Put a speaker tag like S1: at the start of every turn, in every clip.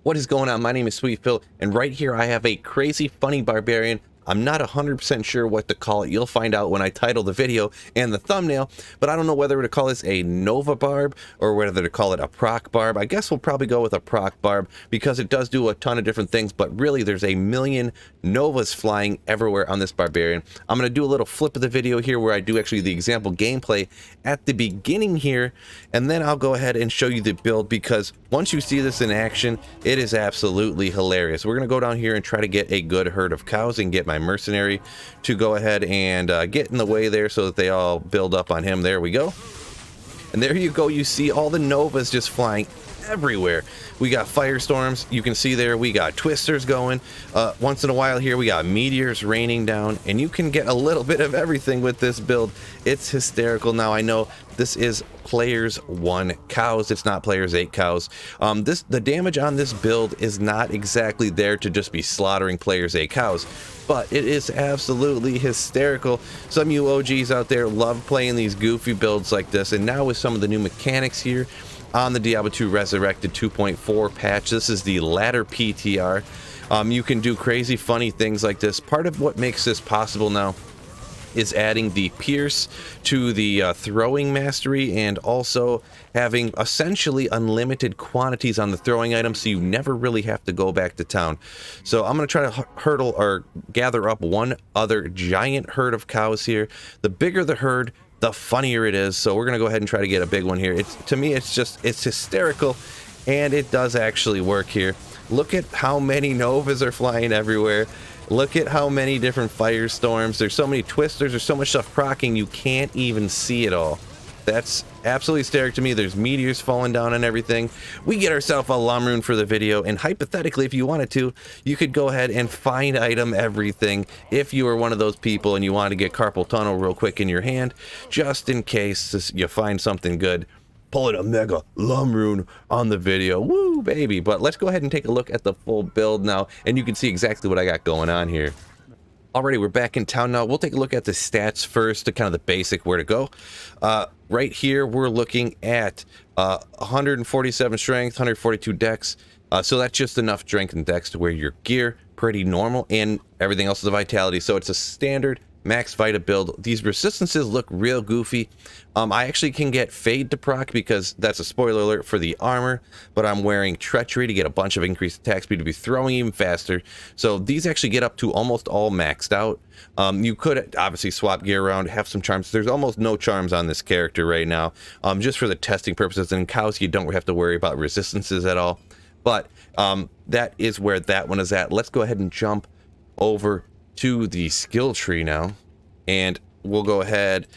S1: What is going on? My name is Sweet Phil, and right here I have a crazy funny barbarian. I'm not 100% sure what to call it. You'll find out when I title the video and the thumbnail, but I don't know whether to call this a Nova Barb or whether to call it a Proc Barb. I guess we'll probably go with a Proc Barb because it does do a ton of different things, but really there's a million Novas flying everywhere on this barbarian. I'm going to do a little flip of the video here where I do actually the example gameplay at the beginning here, and then I'll go ahead and show you the build because once you see this in action, it is absolutely hilarious. We're going to go down here and try to get a good herd of cows and get my Mercenary to go ahead and get in the way there so that they all build up on him. There we go. And there you go. You see all the Novas just flying everywhere. We got firestorms. You can see there we got twisters going. Once in a while here we got meteors raining down, and you can get a little bit of everything with this build. It's hysterical. Now I know this is players 1 cows. It's not players 8 cows. The damage on this build is not exactly there to just be slaughtering players 8 cows, but it is absolutely hysterical. Some of you OGs out there love playing these goofy builds like this, and now with some of the new mechanics here on the Diablo 2 Resurrected 2.4 patch, this is the ladder PTR. You can do crazy funny things like this. Part of what makes this possible now is adding the pierce to the throwing mastery, and also having essentially unlimited quantities on the throwing items, so you never really have to go back to town. So I'm going to try to hurdle or gather up one other giant herd of cows here. The bigger the herd, the funnier it is. So we're going to go ahead and try to get a big one here. To me, it's hysterical, and it does actually work here. Look at how many Novas are flying everywhere. Look at how many different firestorms. There's so many twisters. There's so much stuff proccing, you can't even see it all. That's absolutely hysterical to me. There's meteors falling down and everything. We get ourselves a lum rune for the video, and hypothetically, if you wanted to, you could go ahead and find item everything if you were one of those people and you wanted to get carpal tunnel real quick in your hand, just in case you find something good. Pulling a mega lum rune on the video. Woo, baby. But let's go ahead and take a look at the full build now, and you can see exactly what I got going on here. Alrighty, we're back in town now. We'll take a look at the stats first, to kind of the basic where to go. Right here, we're looking at 147 strength, 142 dex. So that's just enough strength and dex to where your gear pretty normal, and everything else is a vitality. So it's a standard max vita build. These resistances look real goofy. I actually can get fade to proc because that's a spoiler alert for the armor, but I'm wearing treachery to get a bunch of increased attack speed to be throwing even faster. So these actually get up to almost all maxed out. You could obviously swap gear around, have some charms. There's almost no charms on this character right now, just for the testing purposes. And in cows, you don't have to worry about resistances at all. But that is where that one is at. Let's go ahead and jump over to the skill tree now, and we'll go ahead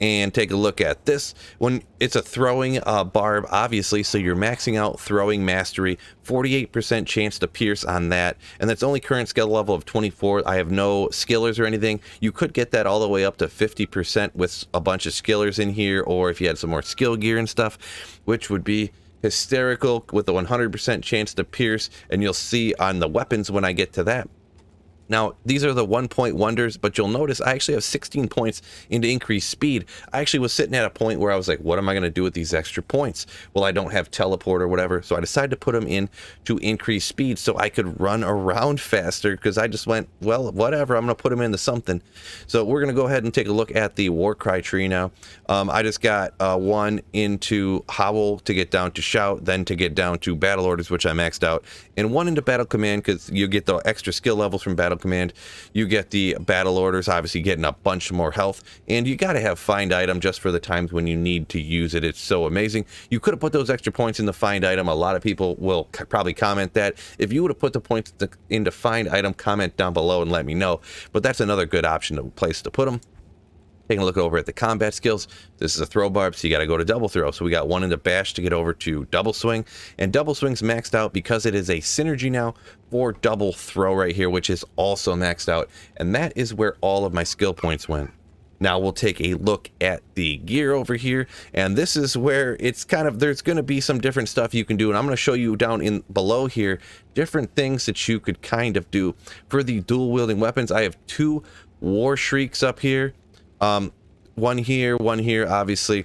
S1: and take a look at this. When it's a throwing barb, obviously, so you're maxing out throwing mastery, 48% chance to pierce on that, and that's only current skill level of 24. I have no skillers or anything. You could get that all the way up to 50% with a bunch of skillers in here, or if you had some more skill gear and stuff, which would be hysterical with a 100% chance to pierce. And you'll see on the weapons when I get to that. Now, these are the 1-point wonders, but you'll notice I actually have 16 points into increased speed. I actually was sitting at a point where I was like, what am I going to do with these extra points? Well, I don't have teleport or whatever, so I decided to put them in to increase speed so I could run around faster, because I just went, well, whatever, I'm going to put them into something. So we're going to go ahead and take a look at the Warcry tree now. I just got one into Howl to get down to Shout, then to get down to Battle Orders, which I maxed out, and one into Battle Command, because you get the extra skill levels from Battle Command. You get the battle orders, obviously getting a bunch more health, and you got to have find item just for the times when you need to use it. It's so amazing. You could have put those extra points in the find item. A lot of people will probably comment that. If you would have put the points into find item, comment down below and let me know. But that's another good option, a place to put them. Taking a look over at the combat skills, this is a throw barb, so you got to go to double throw. So we got one into bash to get over to double swing, and double swing's maxed out because it is a synergy now for double throw right here, which is also maxed out, and that is where all of my skill points went. Now we'll take a look at the gear over here, and this is where it's kind of, there's going to be some different stuff you can do, and I'm going to show you down in below here different things that you could kind of do for the dual wielding weapons. I have 2 war shrieks up here. One here, obviously.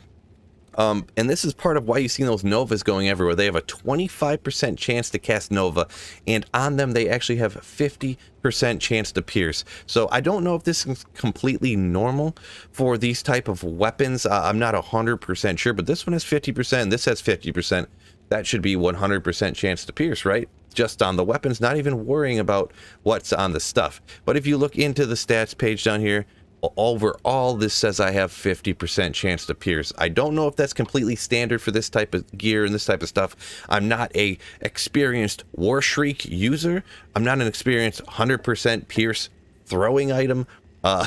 S1: And this is part of why you see those Novas going everywhere. They have a 25% chance to cast Nova, and on them they actually have 50% chance to pierce. So I don't know if this is completely normal for these type of weapons. I'm not 100% sure, but this one has 50% and this has 50%. That should be 100% chance to pierce, right? Just on the weapons, not even worrying about what's on the stuff. But if you look into the stats page down here, overall this says I have 50% chance to pierce. I don't know if that's completely standard for this type of gear and this type of stuff. I'm not a experienced War Shriek user. I'm not an experienced 100% pierce throwing item,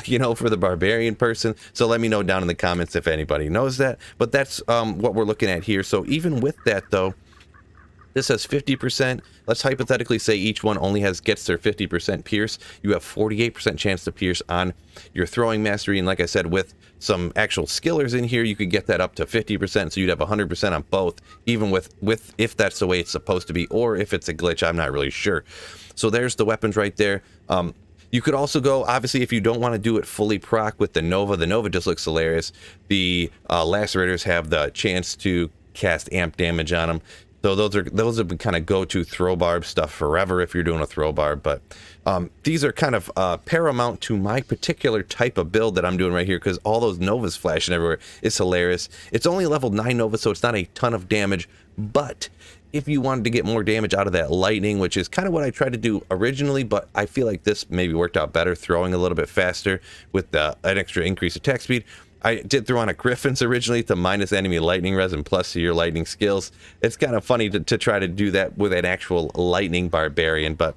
S1: you know, for the barbarian person. So let me know down in the comments if anybody knows that. But that's what we're looking at here. So even with that though, this has 50%. Let's hypothetically say each one only gets their 50% pierce. You have 48% chance to pierce on your throwing mastery. And like I said, with some actual skillers in here, you could get that up to 50%. So you'd have 100% on both, even with if that's the way it's supposed to be, or if it's a glitch, I'm not really sure. So there's the weapons right there. You could also go, obviously, if you don't want to do it fully proc with the Nova just looks hilarious. The Lacerators have the chance to cast amp damage on them. So those have been kind of go-to throw barb stuff forever if you're doing a throw barb. But these are kind of paramount to my particular type of build that I'm doing right here, because all those Novas flashing everywhere is hilarious. It's only level 9 Nova, so it's not a ton of damage. But if you wanted to get more damage out of that lightning, which is kind of what I tried to do originally, but I feel like this maybe worked out better, throwing a little bit faster with an extra increased attack speed. I did throw on a Griffin's originally to minus enemy lightning res and plus to your lightning skills. It's kind of funny to try to do that with an actual lightning barbarian, but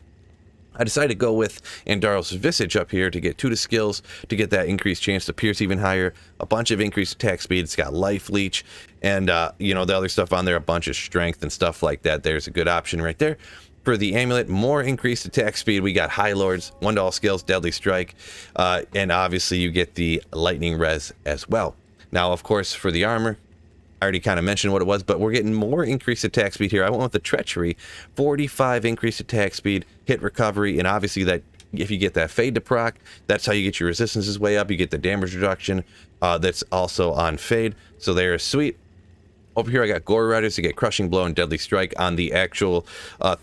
S1: I decided to go with Andaros Visage up here to get 2 to skills, to get that increased chance to pierce even higher, a bunch of increased attack speed. It's got life leech, and you know, the other stuff on there, a bunch of strength and stuff like that. There's a good option right there. For the amulet, more increased attack speed. We got High Lords, 1 to all skills, Deadly Strike, and obviously you get the lightning res as well. Now, of course, for the armor, I already kind of mentioned what it was, but we're getting more increased attack speed here. I went with the Treachery, 45 increased attack speed, hit recovery, and obviously that if you get that fade to proc, that's how you get your resistances way up. You get the damage reduction that's also on fade, so they're sweet. Over here I got Gore Riders to get Crushing Blow and Deadly Strike on the actual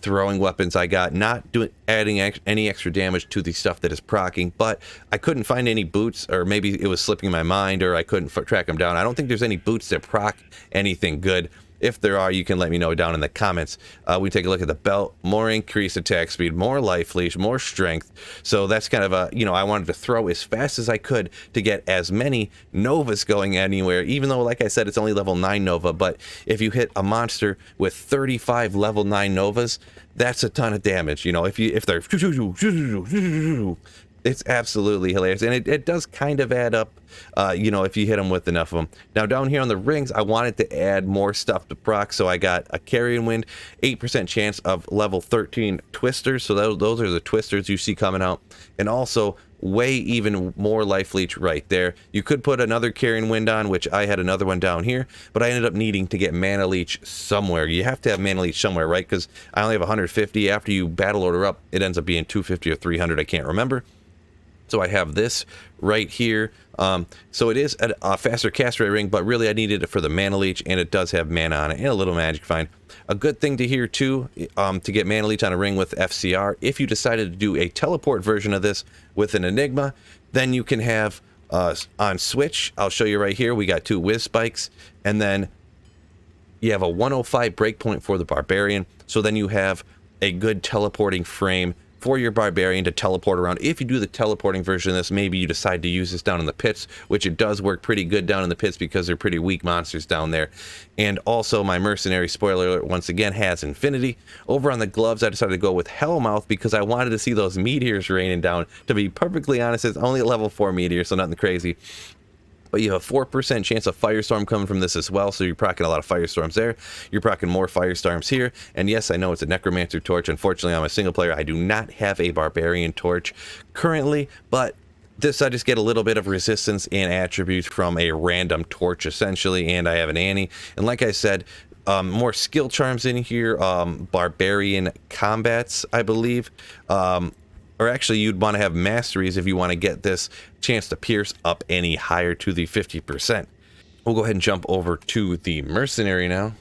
S1: throwing weapons I got. Not adding any extra damage to the stuff that is proccing, but I couldn't find any boots, or maybe it was slipping my mind, or I couldn't track them down. I don't think there's any boots that proc anything good. If there are, you can let me know down in the comments. We take a look at the belt, more increased attack speed, more life leash, more strength. So that's kind of a, you know, I wanted to throw as fast as I could to get as many Novas going anywhere, even though, like I said, it's only level 9 Nova. But if you hit a monster with 35 level 9 Novas, that's a ton of damage. You know, if they're, it's absolutely hilarious, and it does kind of add up, you know, if you hit them with enough of them. Now down here on the rings, I wanted to add more stuff to proc, so I got a Carrion Wind, 8% chance of level 13 Twisters, so those are the Twisters you see coming out, and also way even more life leech right there. You could put another Carrion Wind on, which I had another one down here, but I ended up needing to get Mana Leech somewhere. You have to have Mana Leech somewhere, right? Because I only have 150. After you battle order up, it ends up being 250 or 300, I can't remember. So I have this right here. So it is a faster cast rate ring, but really I needed it for the Mana Leech, and it does have mana on it and a little magic find. A good thing to hear too, to get Mana Leech on a ring with FCR, if you decided to do a teleport version of this with an Enigma, then you can have on switch, I'll show you right here, we got 2 Whiz Spikes, and then you have a 105 breakpoint for the Barbarian, so then you have a good teleporting frame for your Barbarian to teleport around. If you do the teleporting version of this, maybe you decide to use this down in the pits, which it does work pretty good down in the pits because they're pretty weak monsters down there. And also my Mercenary, spoiler alert, once again has Infinity. Over on the gloves, I decided to go with Hellmouth because I wanted to see those meteors raining down. To be perfectly honest, it's only a level 4 meteor, so nothing crazy. But you have a 4% chance of Firestorm coming from this as well, so you're proccing a lot of Firestorms there. You're proccing more Firestorms here. And yes, I know it's a Necromancer torch. Unfortunately, I'm a single player. I do not have a Barbarian torch currently, but this I just get a little bit of resistance and attributes from a random torch, essentially, and I have an Annie. And like I said, more skill charms in here, Barbarian combats, I believe. Or actually, you'd want to have masteries if you want to get this chance to pierce up any higher to the 50%. We'll go ahead and jump over to the Mercenary now.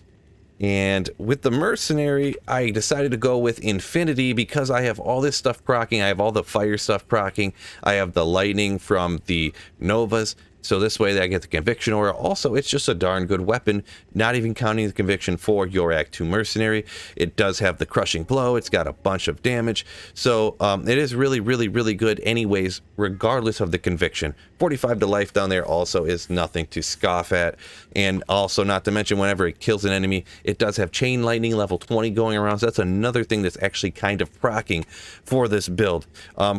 S1: And with the Mercenary, I decided to go with Infinity because I have all this stuff proccing. I have all the fire stuff proccing. I have the lightning from the Novas. So this way I get the Conviction Aura. Also, it's just a darn good weapon, not even counting the Conviction for your Act 2 Mercenary. It does have the Crushing Blow. It's got a bunch of damage. So it is really, really, really good anyways, regardless of the Conviction. 45 to life down there also is nothing to scoff at. And also, not to mention, whenever it kills an enemy, it does have Chain Lightning level 20 going around. So that's another thing that's actually kind of proccing for this build.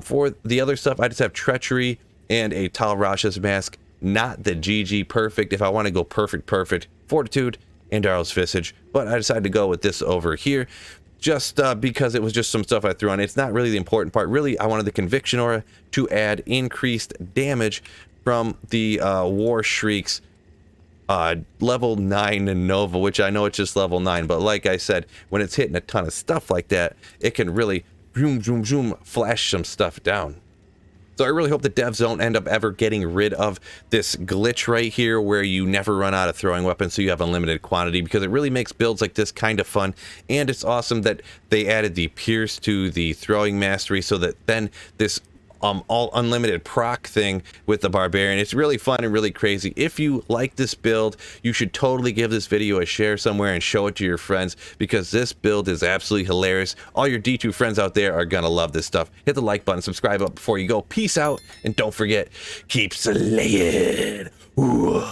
S1: For the other stuff, I just have Treachery and a Tal Rasha's Mask. Not the GG perfect. If I want to go perfect, Fortitude and Darrow's Visage, but I decided to go with this over here just because it was just some stuff I threw on. It's not really the important part. Really, I wanted the Conviction Aura to add increased damage from the War Shrieks level 9 Nova, which I know it's just level 9, but like I said, when it's hitting a ton of stuff like that, it can really zoom, zoom, zoom, flash some stuff down. So I really hope the devs don't end up ever getting rid of this glitch right here where you never run out of throwing weapons, so you have unlimited quantity, because it really makes builds like this kind of fun. And it's awesome that they added the Pierce to the throwing mastery so that then this all unlimited proc thing with the Barbarian. It's really fun and really crazy. If you like this build, you should totally give this video a share somewhere and show it to your friends, because this build is absolutely hilarious. All your D2 friends out there are gonna love this stuff. Hit the like button, subscribe up before you go. Peace out, and don't forget, keep slaying. Ooh.